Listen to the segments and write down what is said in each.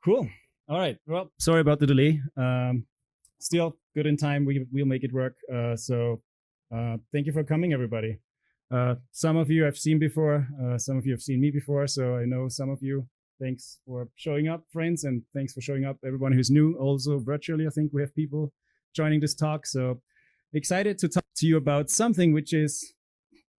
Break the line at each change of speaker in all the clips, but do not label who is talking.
Cool. All right. Well, sorry about the delay. Still good in time. We'll make it work. Thank you for coming, everybody. Some of you I've seen before. Some of you have seen me before. So I know some of you. Thanks for showing up, friends, and thanks for showing up, everyone who's new. Also virtually, I think we have people joining this talk. So excited to talk to you about something which is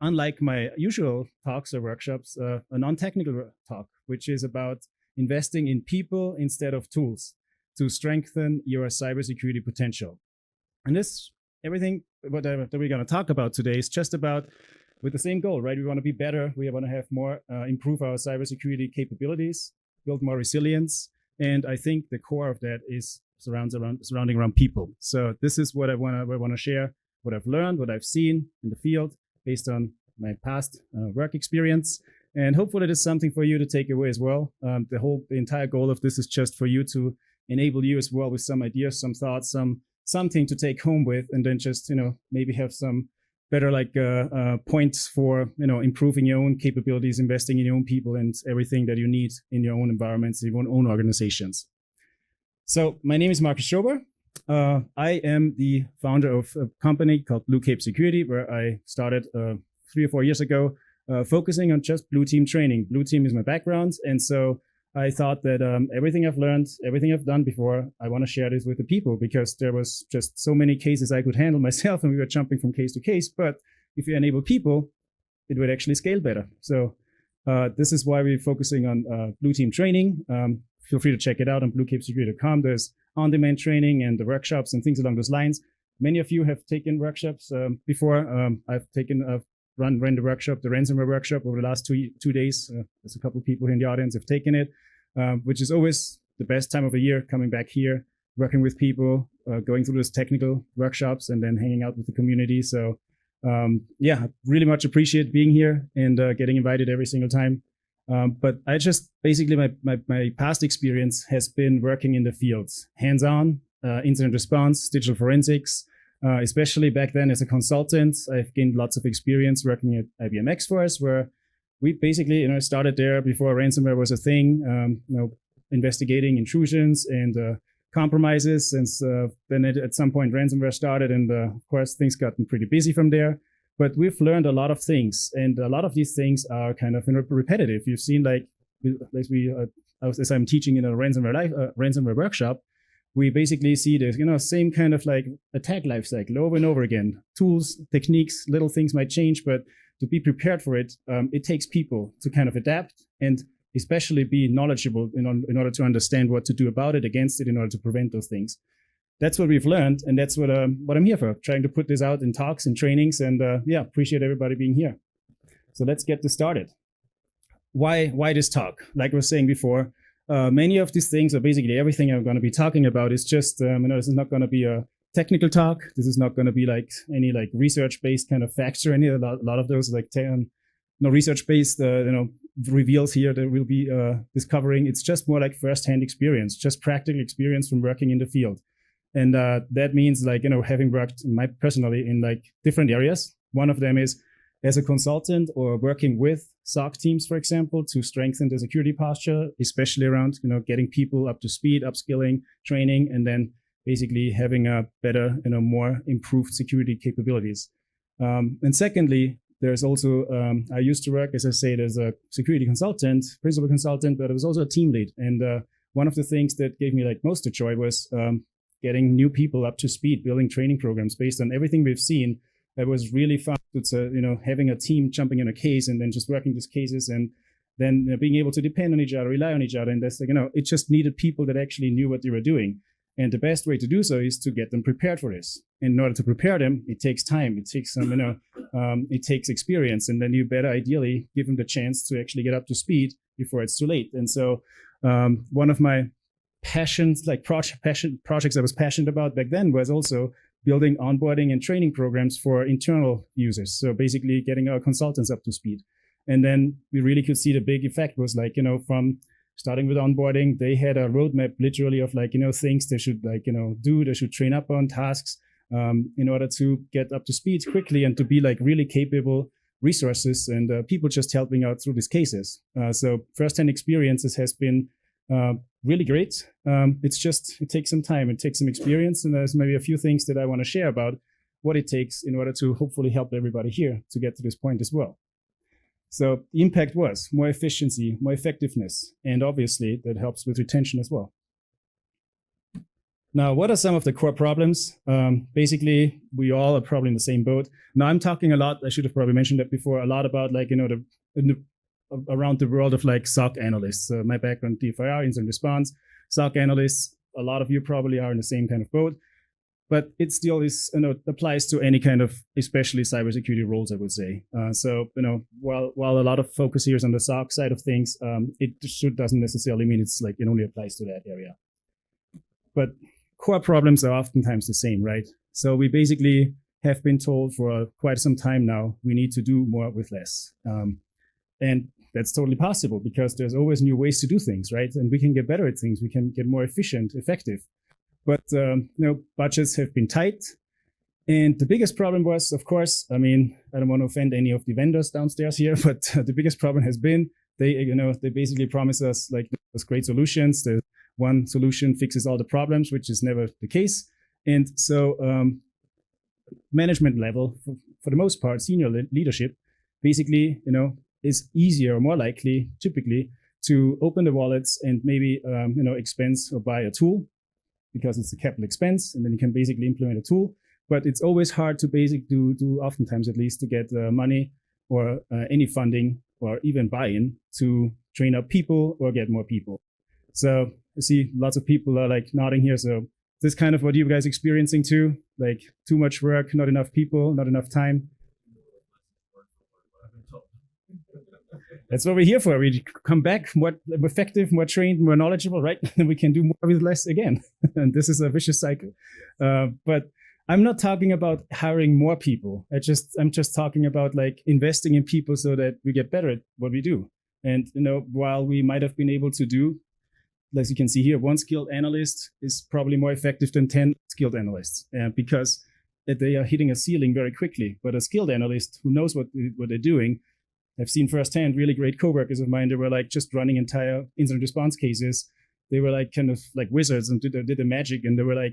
unlike my usual talks or workshops, a non-technical talk, which is about investing in people instead of tools to strengthen your cybersecurity potential. And everything that we're going to talk about today is just about with the same goal, right? We want to be better. We want to have more, improve our cybersecurity capabilities, build more resilience. And I think the core of that is surrounding around people. So this is what I want to share, what I've learned, what I've seen in the field based on my past work experience. And hopefully it is something for you to take away as well. The entire goal of this is just for you to enable you as well with some ideas, some thoughts, something to take home with, and then just, maybe have some better points for, improving your own capabilities, investing in your own people and everything that you need in your own environments, your own organizations. So my name is Markus Schober. I am the founder of a company called Blue Cape Security, where I started 3 or 4 years ago, focusing on just blue team training. Blue team is my background. And so I thought that everything I've learned, everything I've done before, I want to share this with the people, because there was just so many cases I could handle myself and we were jumping from case to case. But if you enable people, it would actually scale better. So this is why we're focusing on blue team training. Feel free to check it out on bluecapesecurity.com. There's on-demand training and the workshops and things along those lines. Many of you have taken workshops before. I've run the workshop, the ransomware workshop, over the last two days. There's a couple of people here in the audience have taken it, which is always the best time of the year, coming back here, working with people, going through those technical workshops, and then hanging out with the community. So I really much appreciate being here and getting invited every single time. But I just basically, my past experience has been working in the fields, hands-on, incident response, digital forensics. Especially back then as a consultant, I've gained lots of experience working at IBM X-Force, where we basically, started there before ransomware was a thing, investigating intrusions and compromises. And then at some point ransomware started, and of course things got pretty busy from there. But we've learned a lot of things, and a lot of these things are kind of repetitive. You've seen as I'm teaching in a ransomware workshop, we basically see the same kind of attack lifecycle over and over again. Tools, techniques, little things might change, but to be prepared for it, it takes people to kind of adapt and especially be knowledgeable in order to understand what to do about it, against it, in order to prevent those things. That's what we've learned, and that's what I'm here for, trying to put this out in talks and trainings, and appreciate everybody being here. So let's get this started. Why this talk? Like I was saying before, many of these things, or basically everything I'm going to be talking about, is just, this is not going to be a technical talk. This is not going to be any research-based kind of facts or any. A lot of those research-based reveals here that we'll be discovering. It's just more like first-hand experience, just practical experience from working in the field, and that means having worked personally in different areas. One of them is as a consultant or working with SOC teams, for example, to strengthen the security posture, especially around, getting people up to speed, upskilling, training, and then basically having a better, more improved security capabilities. And secondly, there's also, I used to work, as I said, as a security consultant, principal consultant, but I was also a team lead. And one of the things that gave me most of joy was getting new people up to speed, building training programs based on everything we've seen. It was really fun. It's having a team jumping in a case and then just working these cases, and then being able to depend on each other, rely on each other. And that's it just needed people that actually knew what they were doing. And the best way to do so is to get them prepared for this. And in order to prepare them, it takes time. It takes some, it takes experience. And then you better ideally give them the chance to actually get up to speed before it's too late. And so one of my passions, projects I was passionate about back then, was also building onboarding and training programs for internal users. So basically getting our consultants up to speed. And then we really could see the big effect was from starting with onboarding, they had a roadmap literally of things they should do, they should train up on tasks in order to get up to speed quickly and to be really capable resources and people just helping out through these cases. So first-hand experiences has been really great. It takes some time, it takes some experience, and there's maybe a few things that I want to share about what it takes in order to hopefully help everybody here to get to this point as well. So the impact was more efficiency, more effectiveness, and obviously that helps with retention as well. Now, what are some of the core problems? Basically, we all are probably in the same boat. Now, I'm talking a lot, I should have probably mentioned that before, a lot about around the world of SOC analysts. My background, DFIR, incident response, SOC analysts. A lot of you probably are in the same kind of boat, but it still is, applies to any kind of, especially cybersecurity roles, I would say. While a lot of focus here is on the SOC side of things, it doesn't necessarily mean it's it only applies to that area. But core problems are oftentimes the same, right? So we basically have been told for quite some time now, we need to do more with less. And that's totally possible because there's always new ways to do things, right? And we can get better at things. We can get more efficient, effective. But, budgets have been tight. And the biggest problem was, of course, I don't want to offend any of the vendors downstairs here, but the biggest problem has been they basically promise us those great solutions. The one solution fixes all the problems, which is never the case. And so management level, for the most part, senior leadership, basically, is easier or more likely, typically, to open the wallets and maybe, expense or buy a tool because it's a capital expense, and then you can basically implement a tool. But it's always hard to do oftentimes at least, to get money or any funding or even buy-in to train up people or get more people. So I see lots of people are nodding here. So this kind of what you guys experiencing too, too much work, not enough people, not enough time. That's what we're here for. We come back more effective, more trained, more knowledgeable, right? And we can do more with less again. And this is a vicious cycle. But I'm not talking about hiring more people. I'm just talking about investing in people so that we get better at what we do. And, while we might have been able to do, as you can see here, one skilled analyst is probably more effective than 10 skilled analysts because they are hitting a ceiling very quickly. But a skilled analyst who knows what they're doing, I've seen firsthand really great coworkers of mine. They were just running entire incident response cases. They were kind of like wizards and did the magic, and they were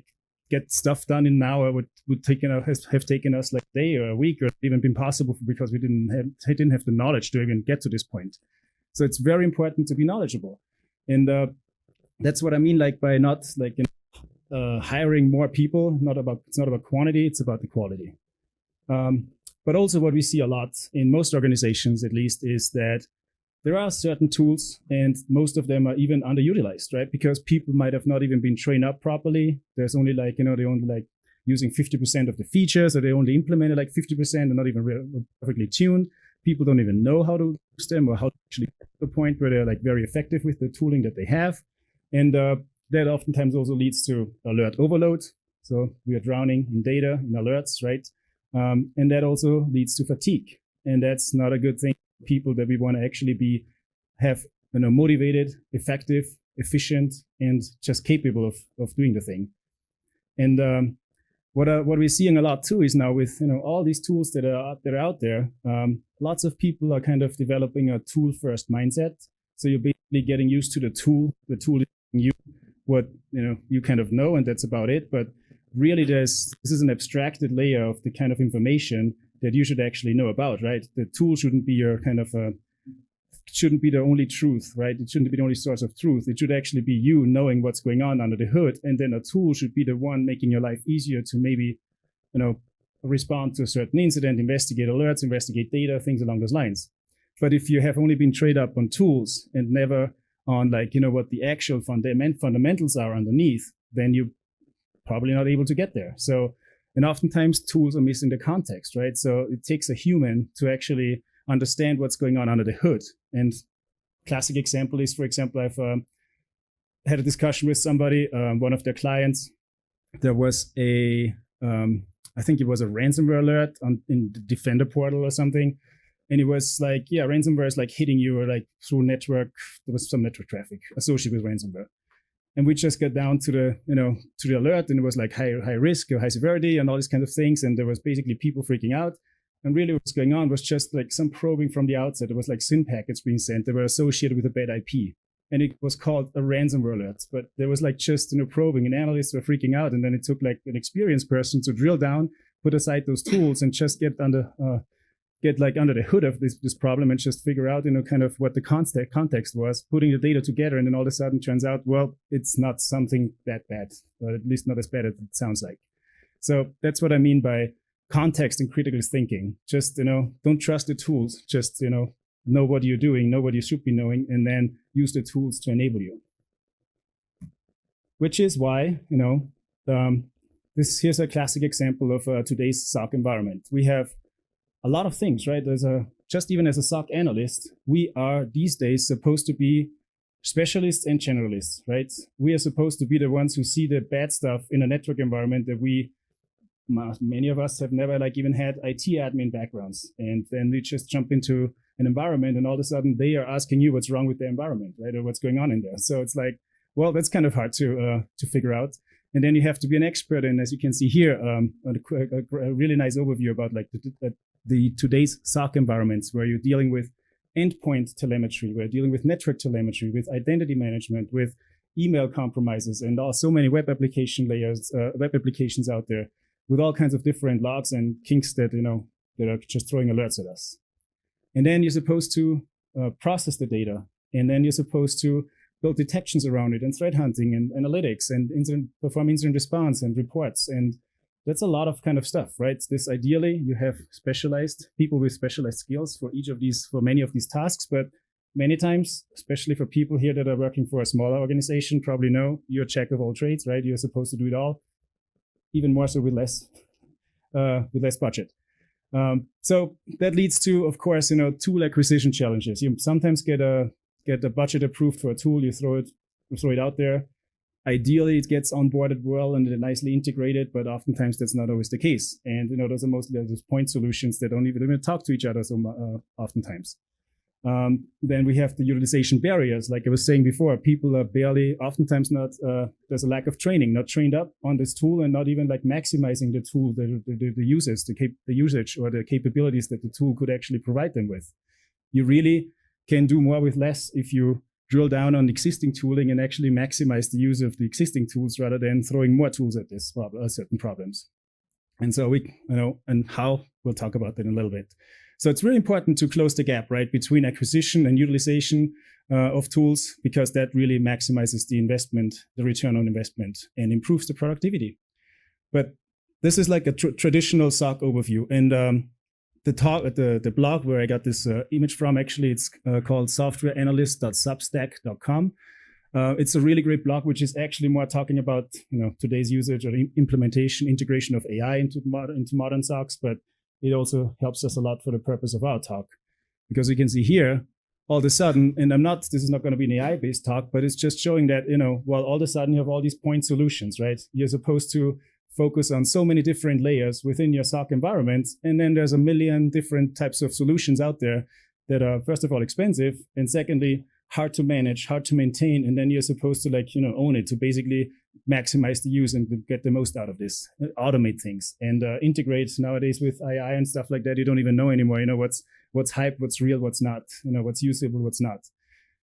get stuff done in an hour would have taken us a day or a week, or even been possible because we didn't have the knowledge to even get to this point. So it's very important to be knowledgeable, and that's what I mean by not hiring more people. It's not about quantity, it's about the quality. But also what we see a lot in most organizations, at least, is that there are certain tools, and most of them are even underutilized, right? Because people might have not even been trained up properly. There's only they only using 50% of the features, or they only implemented 50% and not even perfectly tuned. People don't even know how to use them or how to actually get to the point where they're very effective with the tooling that they have. And that oftentimes also leads to alert overload. So we are drowning in data, in alerts, right? And that also leads to fatigue. And that's not a good thing for people that we want to actually have motivated, effective, efficient, and just capable of doing the thing. And what we're seeing a lot too is now with all these tools that are out there, lots of people are kind of developing a tool-first mindset. So you're basically getting used to the tool. The tool is giving you what you kind of know, and that's about it. But really, this is an abstracted layer of the kind of information that you should actually know about, right? The tool shouldn't be your shouldn't be the only truth, right? It shouldn't be the only source of truth. It should actually be you knowing what's going on under the hood, and then a tool should be the one making your life easier to maybe, respond to a certain incident, investigate alerts, investigate data, things along those lines. But if you have only been trained up on tools and never on what the actual fundamentals are underneath, then you probably not able to get there. So, and oftentimes tools are missing the context, right? So it takes a human to actually understand what's going on under the hood. And classic example is, for example, I've had a discussion with somebody, one of their clients. There was I think it was a ransomware alert in the Defender portal or something. And it was ransomware is hitting you or through network. There was some network traffic associated with ransomware. And we just got down to the alert, and it was high risk or high severity and all these kinds of things. And there was basically people freaking out. And really what's going on was just some probing from the outset. It was SYN packets being sent that were associated with a bad IP. and it was called a ransomware alert. But there was like just probing, and analysts were freaking out, and then it took like an experienced person to drill down, put aside those tools, and just get under the hood of this problem and just figure out kind of what the context was, putting the data together, and then all of a sudden turns out, well, it's not something that bad, or at least not as bad as it sounds like. So that's what I mean by context and critical thinking. Just don't trust the tools. Just know what you're doing, know what you should be knowing, and then use the tools to enable you. Which is why here's a classic example of today's SOC environment. We have a lot of things, right? Just even as a SOC analyst, we are these days supposed to be specialists and generalists, right? We are supposed to be the ones who see the bad stuff in a network environment that many of us have never even had IT admin backgrounds. And then we just jump into an environment, and all of a sudden they are asking you what's wrong with the environment, right? Or what's going on in there. So it's like, well, that's kind of hard to figure out. And then you have to be an expert. And as you can see here, a really nice overview about the today's SOC environments, where you're dealing with endpoint telemetry, we're dealing with network telemetry, with identity management, with email compromises, and so many web application layers, web applications out there with all kinds of different logs and kinks that are just throwing alerts at us. And then you're supposed to process the data, and then you're supposed to build detections around it, and threat hunting, and analytics, and perform incident response and reports. And that's a lot of kind of stuff, right? Ideally, you have specialized people with specialized skills for many of these tasks. But many times, especially for people here that are working for a smaller organization, probably know you're a jack of all trades, right? You're supposed to do it all, even more so with less budget. So that leads to, of course, tool acquisition challenges. You sometimes get a budget approved for a tool, you throw it out there. Ideally, it gets onboarded well and nicely integrated, but oftentimes that's not always the case. And those are mostly those point solutions that don't even talk to each other so oftentimes. Then we have the utilization barriers. Like I was saying before, people are oftentimes not, there's a lack of training, not trained up on this tool, and not even maximizing the tool, the usage or the capabilities that the tool could actually provide them with. You really can do more with less if you drill down on existing tooling and actually maximize the use of the existing tools rather than throwing more tools at certain problems. And so and how we'll talk about that in a little bit. So it's really important to close the gap, right, between acquisition and utilization of tools, because that really maximizes the return on investment, and improves the productivity. But this is like a traditional SOC overview. And the blog where I got this image from, actually, it's called softwareanalyst.substack.com. It's a really great blog, which is actually more talking about today's usage or integration of AI into modern SOCs, but it also helps us a lot for the purpose of our talk, because you can see here, all of a sudden, and this is not going to be an AI-based talk, but it's just showing that, all of a sudden you have all these point solutions, right? You're supposed to focus on so many different layers within your SOC environment, and then there's a million different types of solutions out there that are, first of all, expensive, and secondly, hard to manage, hard to maintain, and then you're supposed to own it to basically maximize the use and get the most out of this, automate things, and integrate nowadays with AI and stuff like that. You don't even know anymore, what's hype, what's real, what's not, what's usable, what's not.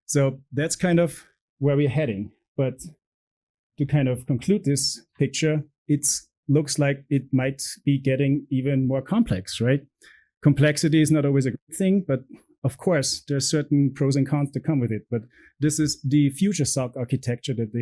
So that's kind of where we're heading. But to kind of conclude this picture, it looks like it might be getting even more complex, right? Complexity is not always a good thing, but of course, there are certain pros and cons that come with it. But this is the future SOC architecture that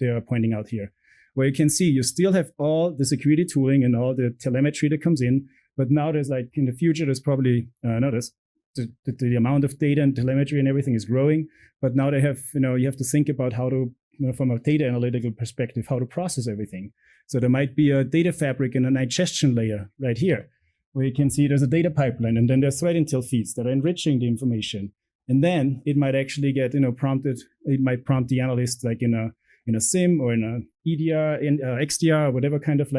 they are pointing out here, where you can see you still have all the security tooling and all the telemetry that comes in. But now there's in the future, there's probably the amount of data and telemetry and everything is growing. But now they have, you have to think about how to, from a data analytical perspective, how to process everything. So there might be a data fabric and a digestion layer right here, where you can see there's a data pipeline, and then there's threat intel feeds that are enriching the information. And then it might actually get, prompted, it might prompt the analyst in a SIM or in a EDR, in XDR, or whatever kind of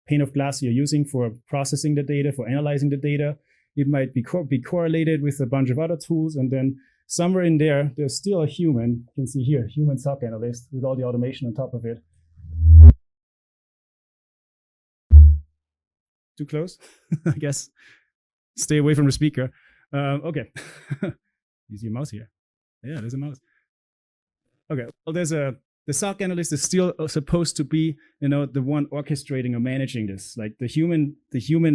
pane of glass you're using for processing the data, for analyzing the data. It might be correlated with a bunch of other tools. And then somewhere in there, there's still a human, you can see here, human SOC analyst with all the automation on top of it. Too close, I guess. Stay away from the speaker. Okay. Use your mouse here. Yeah, there's a mouse. Okay, well, the SOC analyst is still supposed to be, the one orchestrating or managing this. Like the human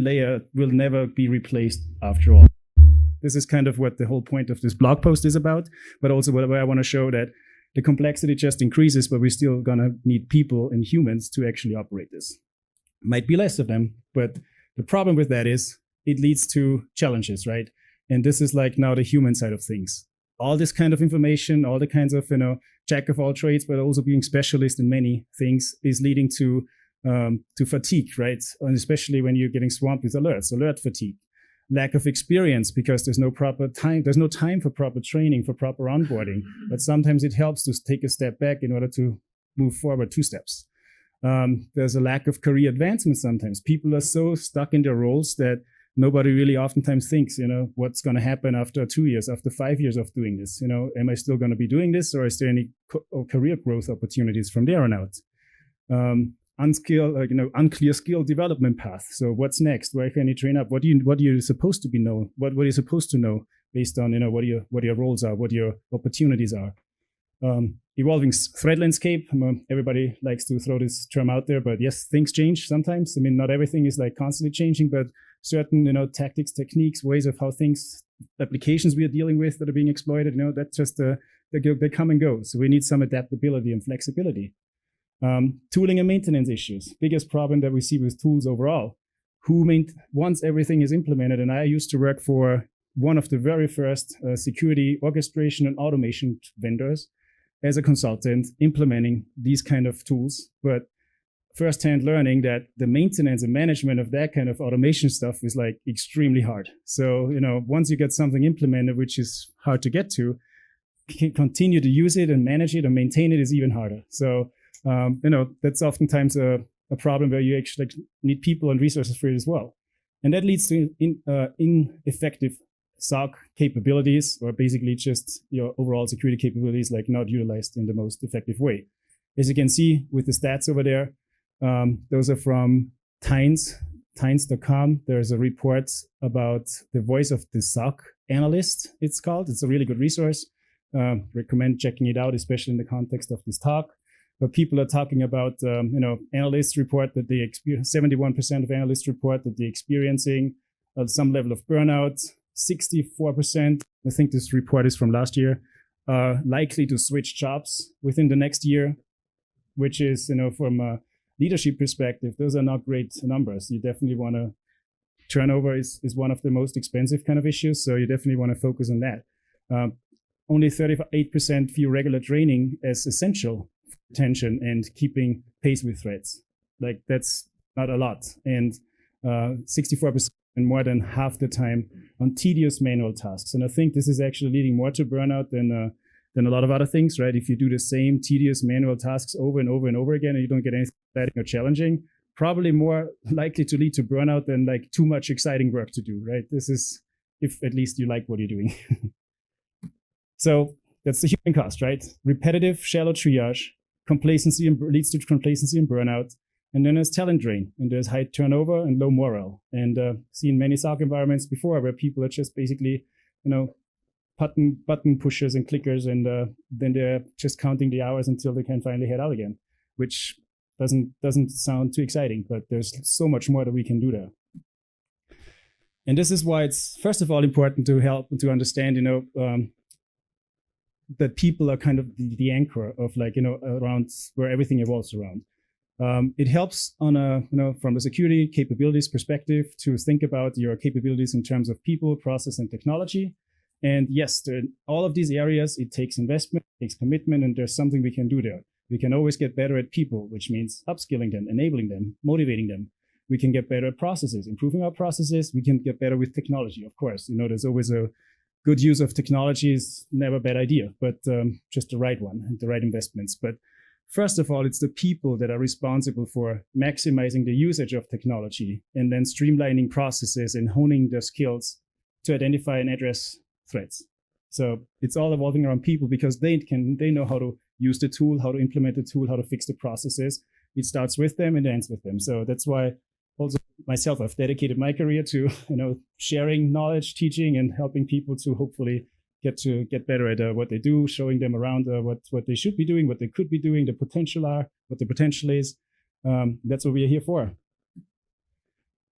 layer will never be replaced after all. This is kind of what the whole point of this blog post is about, but also what I want to show that the complexity just increases, but we're still gonna need people and humans to actually operate this. Might be less of them, but the problem with that is it leads to challenges, right? And this is like now the human side of things. All this kind of information, all the kinds of, jack of all trades, but also being specialist in many things is leading to fatigue, right? And especially when you're getting swamped with alerts, alert fatigue. Lack of experience because there's no time for proper training, for proper onboarding. But sometimes it helps to take a step back in order to move forward 2 steps. There's a lack of career advancement sometimes. People are so stuck in their roles that nobody really oftentimes thinks, what's going to happen after 2 years, after 5 years of doing this. Am I still going to be doing this, or is there any career growth opportunities from there on out? Unclear skill development path. So what's next? Where can you train up? What are you supposed to be know? What are you supposed to know based on what your roles are, what your opportunities are? Evolving threat landscape. Everybody likes to throw this term out there, but yes, things change sometimes. I mean, not everything is like constantly changing, but certain tactics, techniques, ways of how things, applications we are dealing with that are being exploited. That's just they come and go. So we need some adaptability and flexibility. Tooling and maintenance issues. Biggest problem that we see with tools overall. Once everything is implemented, and I used to work for one of the very first security orchestration and automation vendors as a consultant implementing these kind of tools, but firsthand learning that the maintenance and management of that kind of automation stuff is like extremely hard. So, once you get something implemented, which is hard to get to, continue to use it and manage it and maintain it is even harder. So, that's oftentimes a problem where you actually need people and resources for it as well. And that leads to ineffective SOC capabilities, or basically just your overall security capabilities, like not utilized in the most effective way. As you can see with the stats over there, those are from Tynes.com. There's a report about the voice of the SOC analyst, it's called. It's a really good resource. Recommend checking it out, especially in the context of this talk. But people are talking about, analysts report that they experience, 71% of analysts report that they're experiencing some level of burnout. 64%, I think this report is from last year, are likely to switch jobs within the next year, which is, from a leadership perspective, those are not great numbers. You definitely want to, turnover is one of the most expensive kind of issues. So you definitely want to focus on that. Only 38% view regular training as essential for retention and keeping pace with threats. Like that's not a lot. And 64% and more than half the time on tedious manual tasks. And I think this is actually leading more to burnout than a lot of other things, right? If you do the same tedious manual tasks over and over and over again, and you don't get anything exciting or challenging, probably more likely to lead to burnout than like too much exciting work to do, right? This is if at least you like what you're doing. So that's the human cost, right? Repetitive, shallow triage, complacency leads to complacency and burnout. And then there's talent drain, and there's high turnover and low morale. And seen many SOC environments before where people are just basically, button pushers and clickers, and then they're just counting the hours until they can finally head out again, which doesn't sound too exciting, but there's so much more that we can do there. And this is why it's first of all important to help to understand, that people are kind of the anchor of around where everything evolves around. It helps on from a security capabilities perspective to think about your capabilities in terms of people, process, and technology. And yes, all of these areas, it takes investment, it takes commitment, and there's something we can do there. We can always get better at people, which means upskilling them, enabling them, motivating them. We can get better at processes, improving our processes. We can get better with technology, of course. There's always a good use of technology is never a bad idea, but just the right one and the right investments. But first of all, it's the people that are responsible for maximizing the usage of technology and then streamlining processes and honing their skills to identify and address threats. So it's all evolving around people because they know how to use the tool, how to implement the tool, how to fix the processes. It starts with them and ends with them. So that's why also myself, I've dedicated my career to sharing knowledge, teaching, and helping people to hopefully get better at what they do, showing them around what they should be doing, what they could be doing, the potential are, what the potential is. That's what we are here for.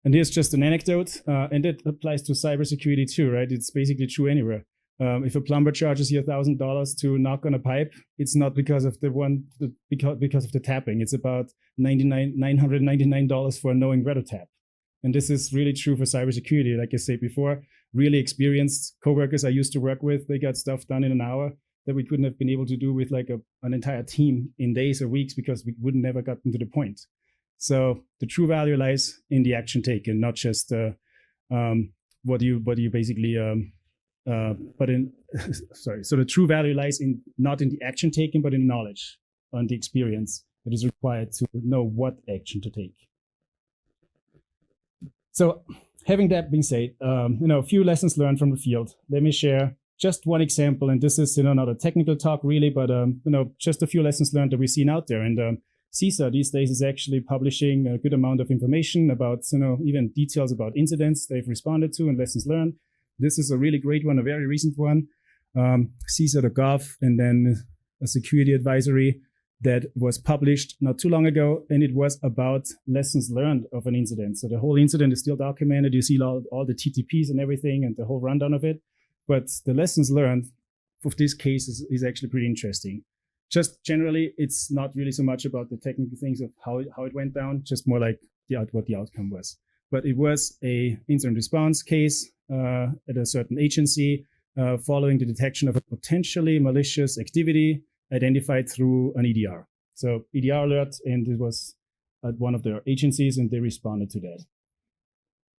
And here's just an anecdote, and it applies to cybersecurity too, right? It's basically true anywhere. If a plumber charges you $1,000 to knock on a pipe, it's not because of because of the tapping. It's about $999 for knowing where to tap. And this is really true for cybersecurity. Like I said before, really experienced coworkers I used to work with, they got stuff done in an hour that we couldn't have been able to do with like an entire team in days or weeks because we would never gotten to the point. So the true value lies in the action taken, not just what you basically. But in sorry. So the true value lies in not in the action taken, but in knowledge and the experience that is required to know what action to take. So having that being said, a few lessons learned from the field. Let me share just one example, and this is not a technical talk really, but just a few lessons learned that we've seen out there. And CISA these days is actually publishing a good amount of information about even details about incidents they've responded to and lessons learned. This is a really great one, a very recent one, CISA.gov, and then a security advisory that was published not too long ago, and it was about lessons learned of an incident. So the whole incident is still documented. You see all the TTPs and everything and the whole rundown of it. But the lessons learned of this case is actually pretty interesting. Just generally, it's not really so much about the technical things of how it went down, just more like what the outcome was. But it was a incident response case at a certain agency following the detection of a potentially malicious activity identified through an EDR. So EDR alert, and it was at one of their agencies, and they responded to that.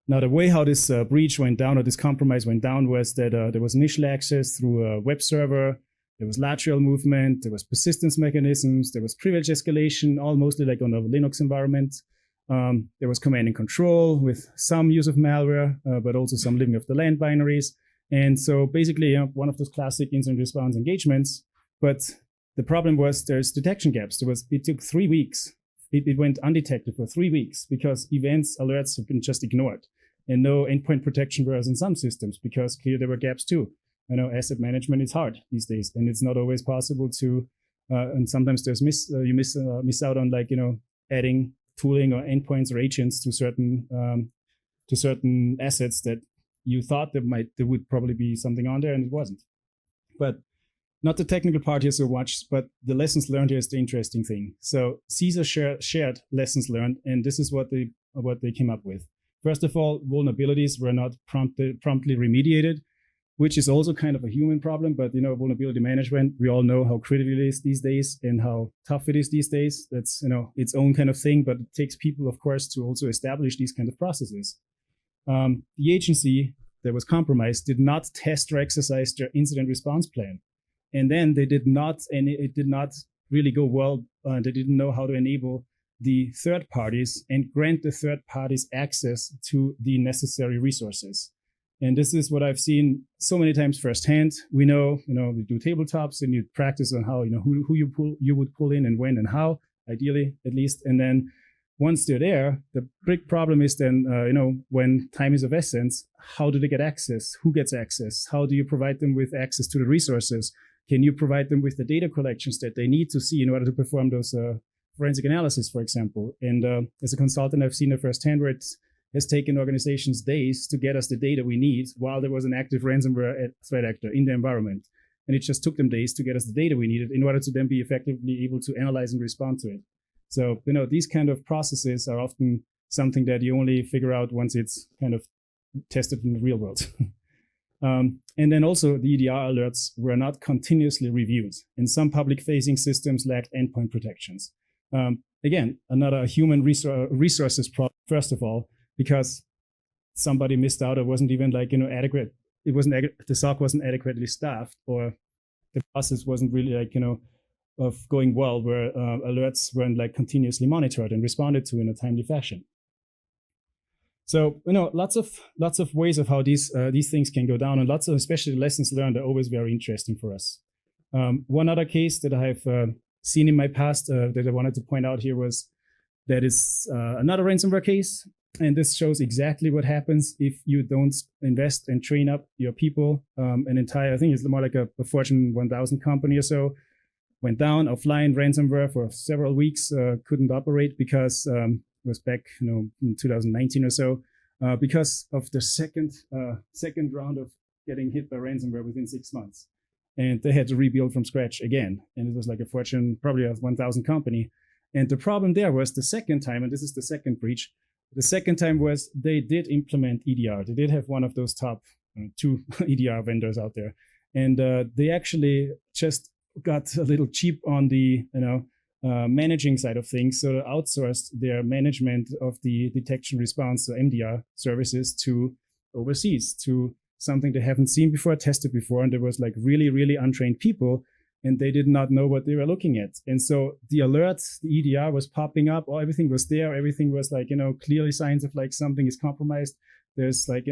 Now, the way how this breach went down, or this compromise went down, was that there was initial access through a web server, there was lateral movement, there was persistence mechanisms, there was privilege escalation, all mostly like on a Linux environment. There was command and control with some use of malware, but also some living of the land binaries. And so basically, one of those classic incident response engagements. But the problem was there's detection gaps. It took 3 weeks. It went undetected for 3 weeks because events, alerts have been just ignored. And no endpoint protection was in some systems because clearly there were gaps too. I know asset management is hard these days, and it's not always possible to, and sometimes there's you miss out on adding tooling or endpoints or agents to certain assets that you thought there would probably be something on there, and it wasn't. But not the technical part here so much, but the lessons learned here is the interesting thing. So CISA shared lessons learned, and this is what they came up with. First of all, vulnerabilities were not promptly remediated, which is also kind of a human problem. But vulnerability management, we all know how critical it is these days and how tough it is these days. That's its own kind of thing, but it takes people, of course, to also establish these kind of processes. The agency that was compromised did not test or exercise their incident response plan, and then it did not really go well. They didn't know how to enable the third parties and grant the third parties access to the necessary resources. And this is what I've seen so many times firsthand. We know, we do tabletops and you practice on how, who you would pull in and when and how, ideally at least. And then once they're there, the big problem is then, when time is of essence, how do they get access? Who gets access? How do you provide them with access to the resources? Can you provide them with the data collections that they need to see in order to perform those forensic analysis, for example? And as a consultant, I've seen it firsthand where it has taken organizations days to get us the data we need while there was an active ransomware threat actor in the environment. And it just took them days to get us the data we needed in order to then be effectively able to analyze and respond to it. So, these kind of processes are often something that you only figure out once it's kind of tested in the real world. And then also the EDR alerts were not continuously reviewed, and some public-facing systems lacked endpoint protections. Again, another human resources problem, first of all, because somebody missed out or wasn't even adequate. It wasn't the SOC wasn't adequately staffed, or the process wasn't really of going well, where alerts weren't continuously monitored and responded to in a timely fashion. So lots of ways of how these things can go down, and lots of especially lessons learned are always very interesting for us. One other case that I have seen in my past that I wanted to point out here was that is another ransomware case. And this shows exactly what happens if you don't invest and train up your people. An entire, I think it's more like a Fortune 1000 company or so, went down offline, ransomware for several weeks, couldn't operate because it was back, in 2019 or so, because of the second round of getting hit by ransomware within 6 months. And they had to rebuild from scratch again. And it was like a Fortune, probably a 1000 company. And the problem there was the second time, and this is the second breach, the second time was they did implement EDR. They did have one of those top 2 EDR vendors out there. And they actually just got a little cheap on the managing side of things. So they outsourced their management of the detection response, so MDR services, to overseas, to something they haven't seen before, tested before. And there was like really, really untrained people, and they did not know what they were looking at. And so the alerts, the EDR was popping up, everything was there. Everything was like, clearly signs of like something is compromised. There's like,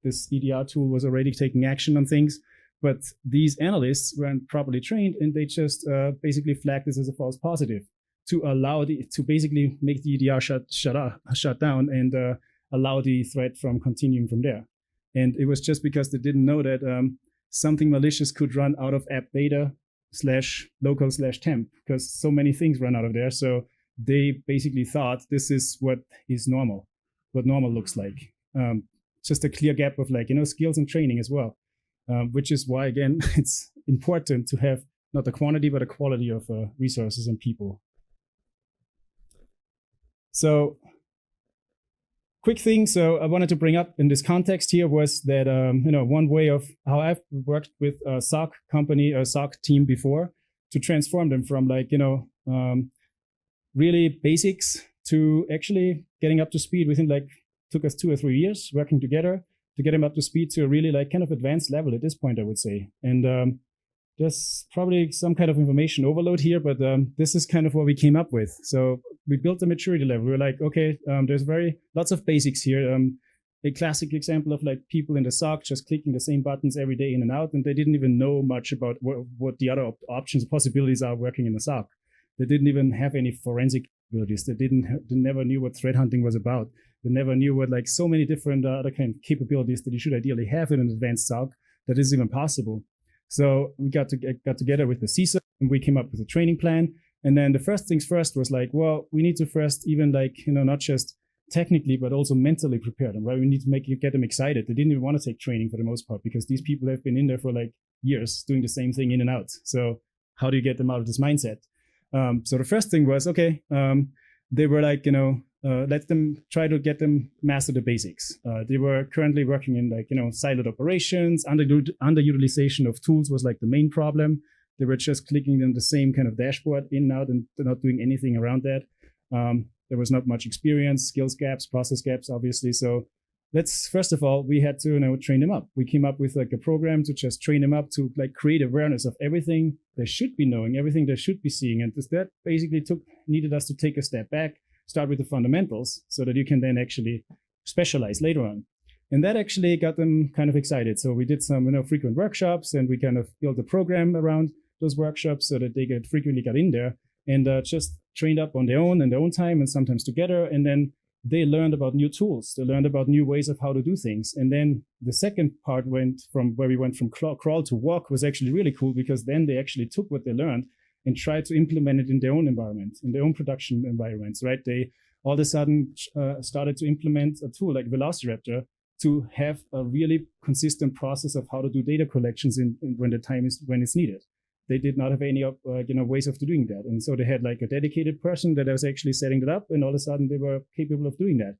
this EDR tool was already taking action on things, but these analysts weren't properly trained, and they just basically flagged this as a false positive to allow to basically make the EDR shut down and allow the threat from continuing from there. And it was just because they didn't know that something malicious could run out of app data /local/temp, because so many things run out of there. So they basically thought this is what is normal, what normal looks like. Just a clear gap of like, skills and training as well, which is why, again, it's important to have not the quantity, but a quality of resources and people. So quick thing. So I wanted to bring up in this context here was that, one way of how I've worked with a SOC company, a SOC team before, to transform them from like, really basics to actually getting up to speed within like, took us 2 or 3 years working together to get them up to speed to a really like kind of advanced level at this point, I would say. And there's probably some kind of information overload here, but this is kind of what we came up with. So we built a maturity level. We were like, okay, there's lots of basics here. A classic example of like people in the SOC just clicking the same buttons every day in and out, and they didn't even know much about what the other options, possibilities are working in the SOC. They didn't even have any forensic abilities. They never knew what threat hunting was about. They never knew what like so many different other kind of capabilities that you should ideally have in an advanced SOC that is even possible. So we got together with the CISO, and we came up with a training plan. And then the first things first was like, well, we need to first even like, not just technically, but also mentally prepare them, right? We need to get them excited. They didn't even want to take training for the most part, because these people have been in there for like years doing the same thing in and out. So how do you get them out of this mindset? So the first thing was, okay, they were like, let them try to get them master the basics. They were currently working in like, siloed operations. Underutilization of tools was like the main problem. They were just clicking on the same kind of dashboard in and out, and they're not doing anything around that. There was not much experience, skills gaps, process gaps, obviously. So first of all, we had to train them up. We came up with like a program to just train them up to like create awareness of everything they should be knowing, everything they should be seeing. And that basically needed us to take a step back, start with the fundamentals, so that you can then actually specialize later on. And that actually got them kind of excited. So we did some frequent workshops, and we kind of built a program around those workshops so that they frequently got in there and just trained up on their own time, and sometimes together. And then they learned about new tools. They learned about new ways of how to do things. And then the second part went from crawl to walk was actually really cool, because then they actually took what they learned and tried to implement it in their own environment, in their own production environments, right? They all of a sudden started to implement a tool like Velociraptor to have a really consistent process of how to do data collections when it's needed. They did not have any ways of doing that. And so they had like a dedicated person that was actually setting it up, and all of a sudden they were capable of doing that.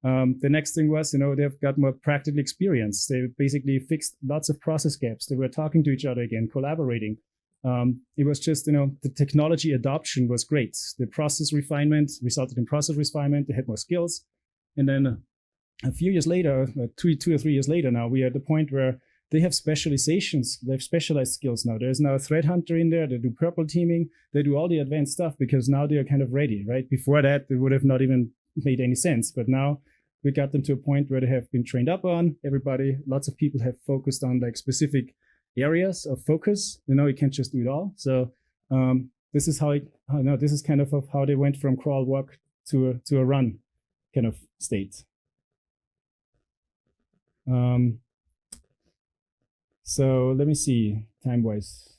The next thing was, they've got more practical experience. They basically fixed lots of process gaps. They were talking to each other again, collaborating. It was just, the technology adoption was great. The process refinement resulted in process refinement. They had more skills. And then a few years later, 2 or 3 years later now, we are at the point where they have specializations. They have specialized skills now. There's now a threat hunter in there. They do purple teaming. They do all the advanced stuff, because now they are kind of ready, right? Before that, they would have not even made any sense. But now we got them to a point where they have been trained up on. Lots of people have focused on like specific areas of focus. You can't just do it all. So this is this is kind of how they went from crawl, walk to a run. kind of state. So let me see, time-wise,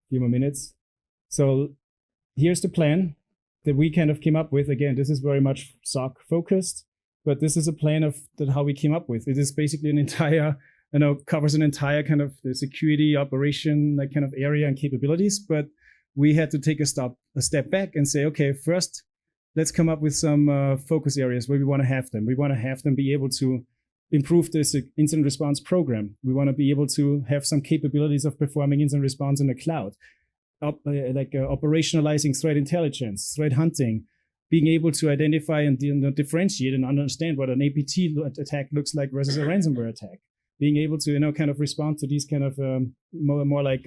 a few more minutes. So here's the plan that we kind of came up with. Again, this is very much SOC focused, but this is a plan of that how we came up with. It is basically an entire, covers an entire kind of the security operation, like kind of area and capabilities. But we had to take a step back and say, okay, first, let's come up with some focus areas where we want to have them. We want to have them be able to improve this incident response program. We want to be able to have some capabilities of performing incident response in the cloud, operationalizing threat intelligence, threat hunting, being able to identify and differentiate and understand what an APT attack looks like versus a ransomware attack. Being able to, kind of respond to these kind of more like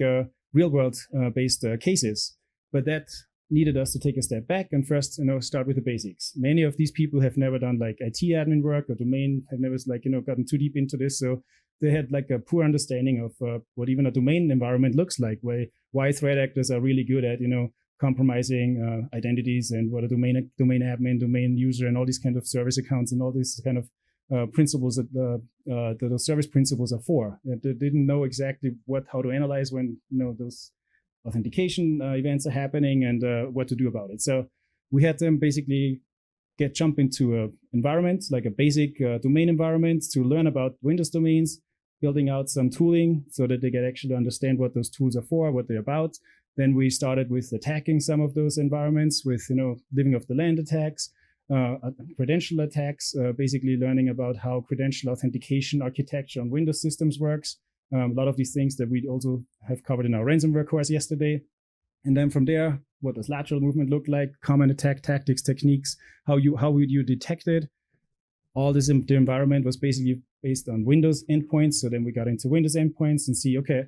real world based cases. But that needed us to take a step back and first, start with the basics. Many of these people have never done like IT admin work or domain, have never gotten too deep into this. So they had like a poor understanding of what even a domain environment looks like, why threat actors are really good at, compromising identities and what a domain admin, domain user, and all these kind of service accounts and all these kind of principles that the service principles are for. They didn't know exactly how to analyze when those authentication events are happening and what to do about it. So we had them basically jump into an environment, like a basic domain environment, to learn about Windows domains, building out some tooling so that they can actually understand what those tools are for, what they're about. Then we started with attacking some of those environments with, living off the land attacks, credential attacks, basically learning about how credential authentication architecture on Windows systems works. A lot of these things that we also have covered in our ransomware course yesterday. And then from there, what does lateral movement look like? Common attack tactics, techniques, how would you detect it? All this the environment was basically based on Windows endpoints. So then we got into Windows endpoints and see, okay,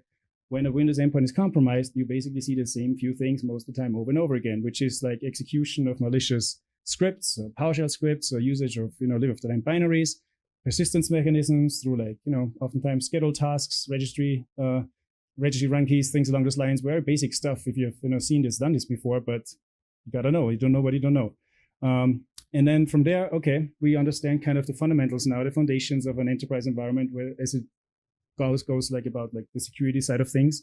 when a Windows endpoint is compromised, you basically see the same few things most of the time over and over again, which is like execution of malicious scripts, or PowerShell scripts, or usage of live off the land binaries, persistence mechanisms through oftentimes scheduled tasks, registry run keys, things along those lines. Very basic stuff if you've seen this, done this before, but you gotta know. You don't know what you don't know. And then from there, okay, we understand kind of the fundamentals now, the foundations of an enterprise environment, where as it goes about the security side of things.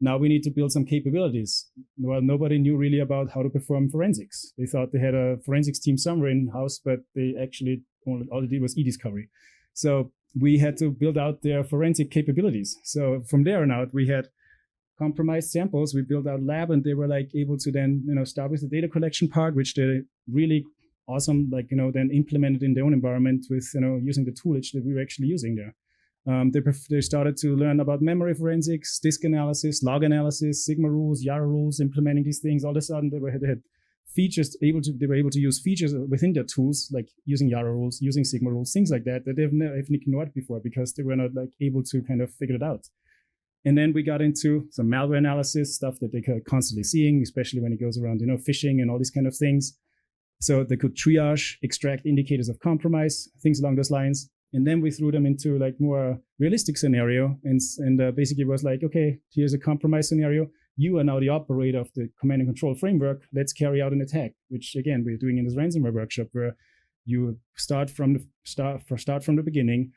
Now we need to build some capabilities. Well, nobody knew really about how to perform forensics. They thought they had a forensics team somewhere in-house, but they actually all they did was e-discovery. So we had to build out their forensic capabilities. So from there on out, we had compromised samples. We built out a lab, and they were able to then start with the data collection part, which they really awesome, then implemented in their own environment with using the toolage that we were actually using there. They started to learn about memory forensics, disk analysis, log analysis, Sigma rules, Yara rules, implementing these things. All of a sudden, they had features they were able to use features within their tools, like using Yara rules, using Sigma rules, things like that they've never ignored before because they were not able to kind of figure it out. And then we got into some malware analysis, stuff that they could constantly seeing, especially when it goes around phishing and all these kind of things. So they could triage, extract indicators of compromise, things along those lines. And then we threw them into more realistic scenario and basically was okay, here's a compromise scenario. You are now the operator of the command and control framework. Let's carry out an attack, which again, we're doing in this ransomware workshop where you start from the beginning,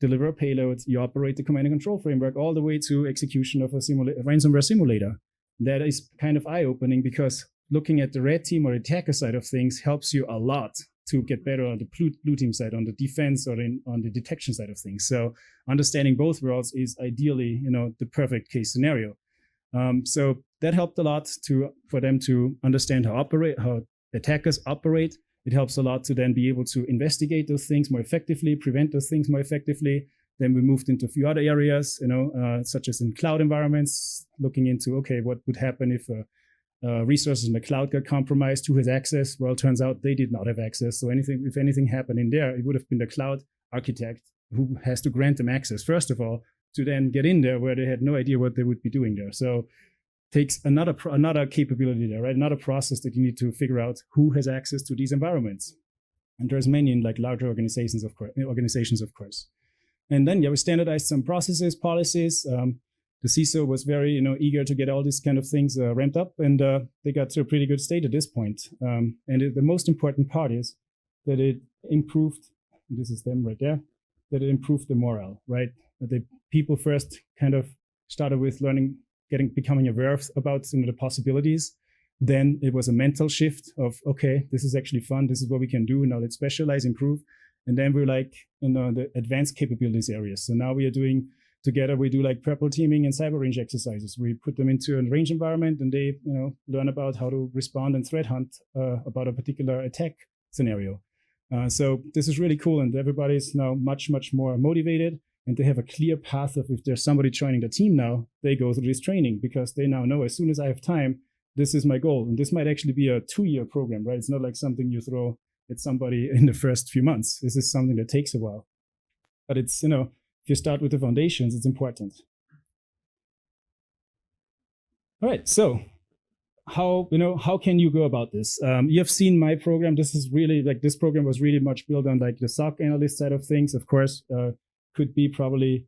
deliver a payload, you operate the command and control framework all the way to execution of a ransomware simulator. That is kind of eye-opening because looking at the red team or attacker side of things helps you a lot to get better on the blue team side, on the defense or on the detection side of things. So understanding both worlds is ideally, the perfect case scenario. So that helped a lot for them to understand how attackers operate. It helps a lot to then be able to investigate those things more effectively, prevent those things more effectively. Then we moved into a few other areas, such as in cloud environments, looking into, okay, what would happen if resources in the cloud got compromised, who has access? Well, it turns out they did not have access. So if anything happened in there, it would have been the cloud architect who has to grant them access, first of all, to then get in there where they had no idea what they would be doing there. So takes another capability there, right? Another process that you need to figure out who has access to these environments. And there's many in larger organizations, of course. And then, we standardized some processes, policies. The CISO was very, eager to get all these kind of things ramped up, and they got to a pretty good state at this point. And the most important part is that it improved, this is them right there, that it improved the morale, right? That the people first kind of started with learning, becoming aware about the possibilities. Then it was a mental shift of, okay, this is actually fun. This is what we can do. Now let's specialize, improve. And then we're like, the advanced capabilities areas. So now we are doing together, we do like purple teaming and cyber range exercises. We put them into a range environment and they, learn about how to respond and threat hunt about a particular attack scenario. So this is really cool. And everybody's now much, much more motivated. And they have a clear path of, if there's somebody joining the team now, they go through this training because they now know as soon as I have time, this is my goal. And this might actually be a 2-year program, right? It's not like something you throw at somebody in the first few months. This is something that takes a while. But it's, if you start with the foundations, it's important. All right, so how can you go about this? You have seen my program. This is really this program was really much built on like the SOC analyst side of things. Of course, could probably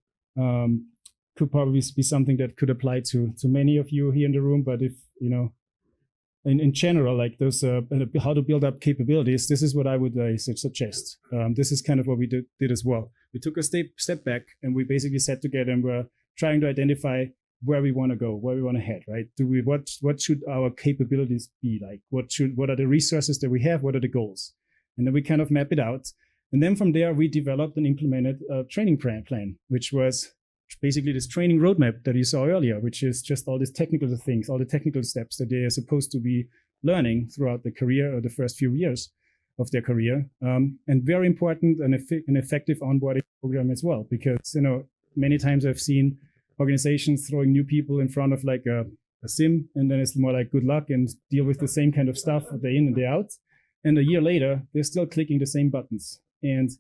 be something that could apply to many of you here in the room. But if in general, like those how to build up capabilities, this is what I would suggest. This is kind of what we did as well. We took a step back and we basically sat together and we're trying to identify where we want to go, where we want to head, right? What should our capabilities be like? What are the resources that we have? What are the goals? And then we kind of map it out. And then from there, we developed and implemented a training plan, which was basically this training roadmap that you saw earlier, which is just all these technical things, all the technical steps that they are supposed to be learning throughout the career or the first few years of their career. And very important, an effective onboarding program as well, because, many times I've seen organizations throwing new people in front of like a sim, and then it's more like good luck and deal with the same kind of stuff day in and day out. And a year later, they're still clicking the same buttons. And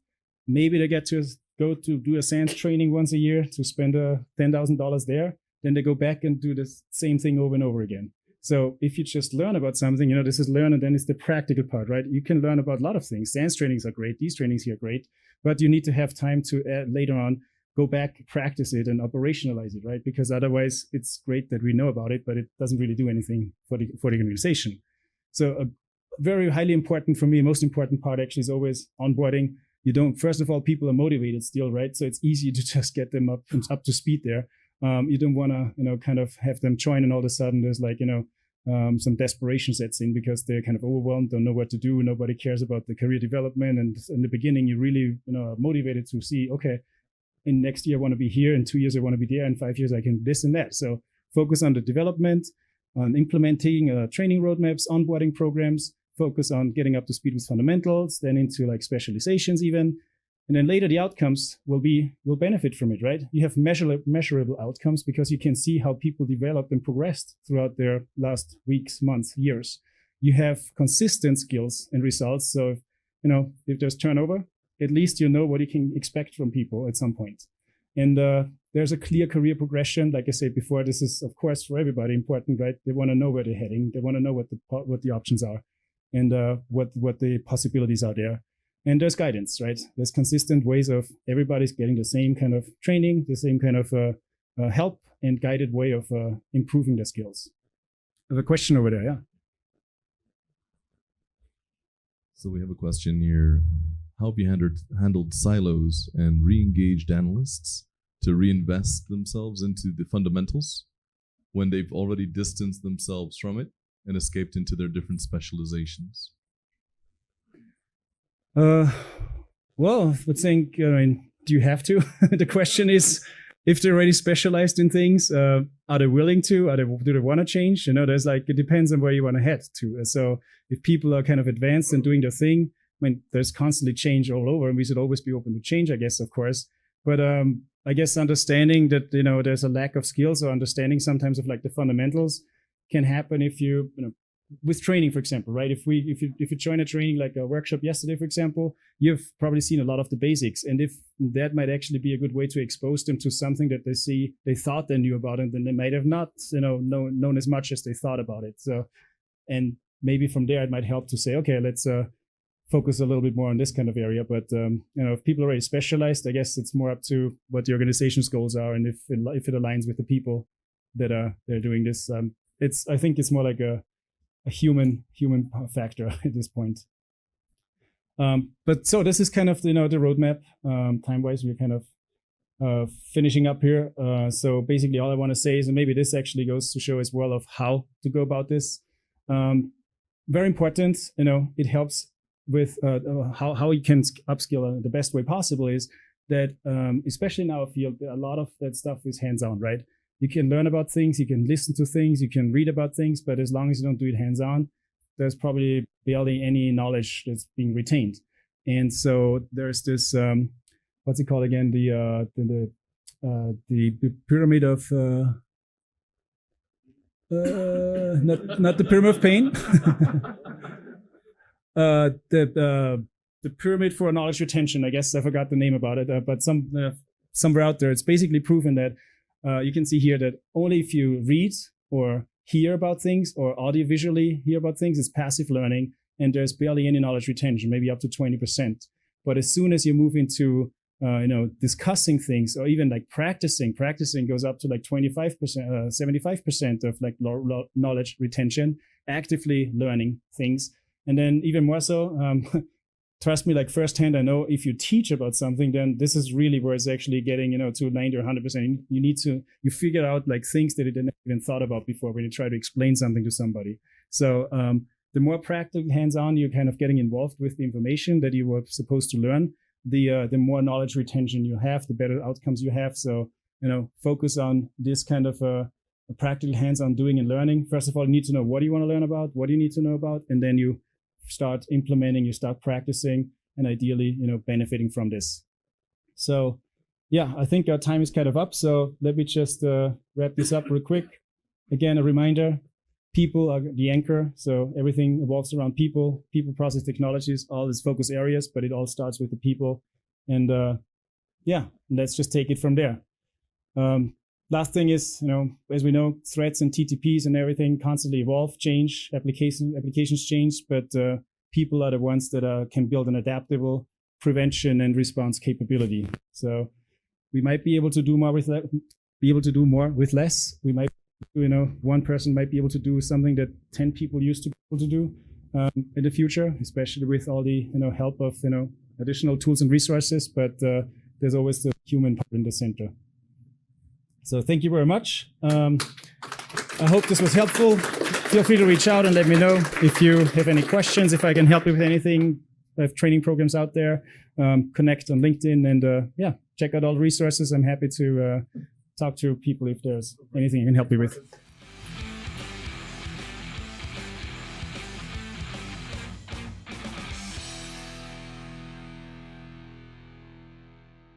maybe they get to go to do a SANS training once a year to spend $10,000 there. Then they go back and do the same thing over and over again. So if you just learn about something, this is learn, and then it's the practical part, right? You can learn about a lot of things. SANS trainings are great. These trainings here are great. But you need to have time to later on go back, practice it, and operationalize it, right? Because otherwise, it's great that we know about it, but it doesn't really do anything for the organization. So a very highly important for me, most important part actually is always onboarding. First of all, people are motivated still, right? So it's easy to just get them up to speed there. You don't want to, kind of have them join and all of a sudden there's like, some desperation sets in because they're kind of overwhelmed, don't know what to do. Nobody cares about the career development. And in the beginning, you really, are motivated to see, okay, in next year, I want to be here. In 2 years, I want to be there. In 5 years, I can this and that. So focus on the development, on implementing training roadmaps, onboarding programs, focus on getting up to speed with fundamentals, then into like specializations even. And then later the outcomes will benefit from it, right? You have measurable outcomes because you can see how people developed and progressed throughout their last weeks, months, years. You have consistent skills and results. So, if there's turnover, at least you know what you can expect from people at some point. And there's a clear career progression. Like I said before, this is, of course, for everybody important, right? They want to know where they're heading. They want to know what the options are and what the possibilities are there. And there's guidance, right? There's consistent ways of everybody's getting the same kind of training, the same kind of help and guided way of improving their skills. I have a question over there, yeah.
So we have a question here. How have you handled silos and re-engaged analysts to reinvest themselves into the fundamentals when they've already distanced themselves from it and escaped into their different specializations?
Well, I would think, do you have to? The question is, if they're already specialized in things, are they willing to? Do they want to change? There's it depends on where you want to head to. So if people are kind of advanced and doing their thing, there's constantly change all over, and we should always be open to change, I guess, of course. But I guess understanding that, there's a lack of skills or understanding sometimes of like the fundamentals can happen if you with training, for example, right? If you join a training like a workshop yesterday, for example, you've probably seen a lot of the basics, and if that might actually be a good way to expose them to something that they thought they knew about, and then they might have not, known as much as they thought about it. So, and maybe from there it might help to say, okay, let's focus a little bit more on this kind of area. But if people are already specialized, I guess it's more up to what the organization's goals are, and if it aligns with the people that they're doing this. I think it's more like a human factor at this point. But so this is kind of, the roadmap. Time-wise, we're kind of finishing up here. So basically all I want to say is, and maybe this actually goes to show as well of how to go about this. Very important, it helps with how you can upskill the best way possible is that, especially in our field, a lot of that stuff is hands-on, right? You can learn about things, you can listen to things, you can read about things, but as long as you don't do it hands-on, there's probably barely any knowledge that's being retained. And so there's this, what's it called again? The pyramid of, not the pyramid of pain. The pyramid for knowledge retention. I guess I forgot the name about it, but somewhere out there, it's basically proven that you can see here that only if you read or hear about things or audiovisually hear about things, it's passive learning, and there's barely any knowledge retention, maybe up to 20%. But as soon as you move into discussing things or even like practicing goes up to like 25%, 75% of like knowledge retention, actively learning things. And then even more so, trust me, like firsthand, I know if you teach about something, then this is really where it's actually getting, to 90 or 100%. You figure out like things that you didn't even thought about before when you try to explain something to somebody. So the more practical hands-on you're kind of getting involved with the information that you were supposed to learn, the more knowledge retention you have, the better outcomes you have. So, focus on this kind of a practical hands-on doing and learning. First of all, you need to know what you want to learn about, what do you need to know about, and then you start implementing, you start practicing, and ideally, benefiting from this. So yeah, I think our time is kind of up. So let me just wrap this up real quick. Again, a reminder, people are the anchor. So everything evolves around people, process, technologies, all these focus areas, but it all starts with the people. And yeah, let's just take it from there. Last thing is, as we know, threats and TTPs and everything constantly evolve, change, applications change, but people are the ones that can build an adaptable prevention and response capability. So we might be able to do more with less. We might, one person might be able to do something that 10 people used to be able to do in the future, especially with all the help of additional tools and resources. But there's always the human part in the center. So thank you very much. I hope this was helpful. Feel free to reach out and let me know if you have any questions, if I can help you with anything. I have training programs out there. Connect on LinkedIn and check out all the resources. I'm happy to talk to people if there's anything I can help you with.